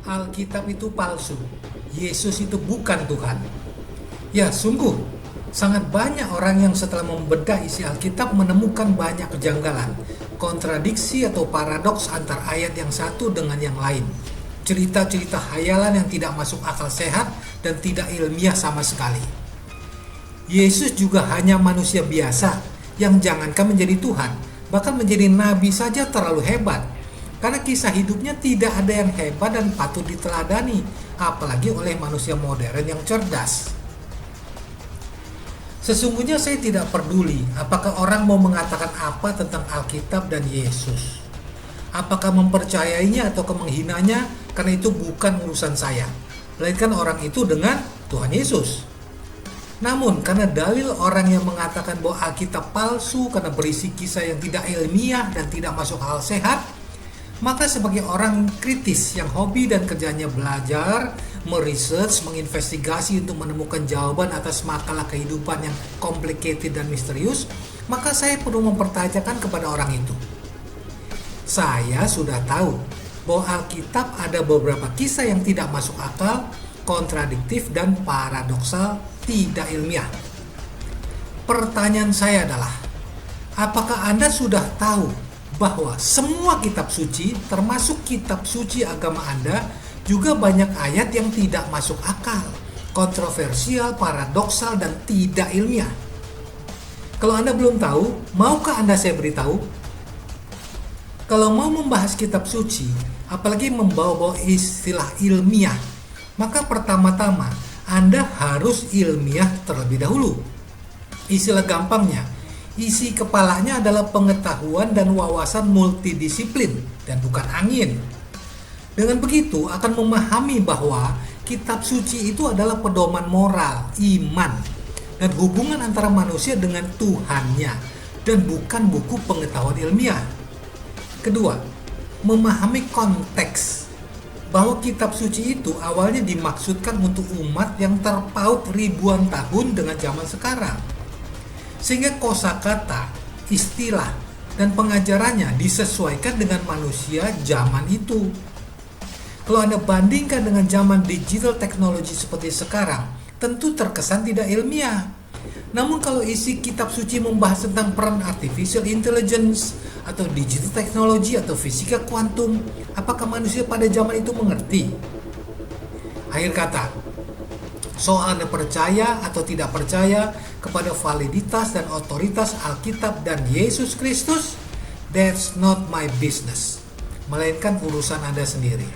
Alkitab itu palsu. Yesus itu bukan Tuhan. Ya, sungguh sangat banyak orang yang setelah membedah isi Alkitab menemukan banyak kejanggalan, kontradiksi atau paradoks antar ayat yang satu dengan yang lain. Cerita-cerita hayalan yang tidak masuk akal sehat dan tidak ilmiah sama sekali. Yesus juga hanya manusia biasa yang jangankan menjadi Tuhan, bahkan menjadi nabi saja terlalu hebat. Karena kisah hidupnya tidak ada yang hebat dan patut diteladani, apalagi oleh manusia modern yang cerdas. Sesungguhnya saya tidak peduli apakah orang mau mengatakan apa tentang Alkitab dan Yesus. Apakah mempercayainya atau menghinanya, karena itu bukan urusan saya. Melainkan orang itu dengan Tuhan Yesus. Namun karena dalil orang yang mengatakan bahwa Alkitab palsu karena berisi kisah yang tidak ilmiah dan tidak masuk akal sehat, maka sebagai orang kritis yang hobi dan kerjanya belajar, meresearch, menginvestigasi untuk menemukan jawaban atas makalah kehidupan yang complicated dan misterius, maka saya perlu mempertanyakan kepada orang itu. Saya sudah tahu bahwa Alkitab ada beberapa kisah yang tidak masuk akal, kontradiktif dan paradoksal, tidak ilmiah. Pertanyaan saya adalah, apakah Anda sudah tahu bahwa semua kitab suci, termasuk kitab suci agama Anda, juga banyak ayat yang tidak masuk akal, kontroversial, paradoksal, dan tidak ilmiah? Kalau Anda belum tahu, maukah Anda saya beritahu? Kalau mau membahas kitab suci, apalagi membawa-bawa istilah ilmiah, maka pertama-tama Anda harus ilmiah terlebih dahulu. Istilah gampangnya, isi kepalanya adalah pengetahuan dan wawasan multidisiplin dan bukan angin. Dengan begitu akan memahami bahwa kitab suci itu adalah pedoman moral, iman, dan hubungan antara manusia dengan Tuhannya dan bukan buku pengetahuan ilmiah. Kedua, memahami konteks bahwa kitab suci itu awalnya dimaksudkan untuk umat yang terpaut ribuan tahun dengan zaman sekarang. Sehingga kosakata, istilah, dan pengajarannya disesuaikan dengan manusia zaman itu. Kalau Anda bandingkan dengan zaman digital teknologi seperti sekarang, tentu terkesan tidak ilmiah. Namun kalau isi kitab suci membahas tentang peran artificial intelligence, atau digital teknologi, atau fisika kuantum, apakah manusia pada zaman itu mengerti? Akhir kata, soal Anda percaya atau tidak percaya kepada validitas dan otoritas Alkitab dan Yesus Kristus, that's not my business, melainkan urusan Anda sendiri.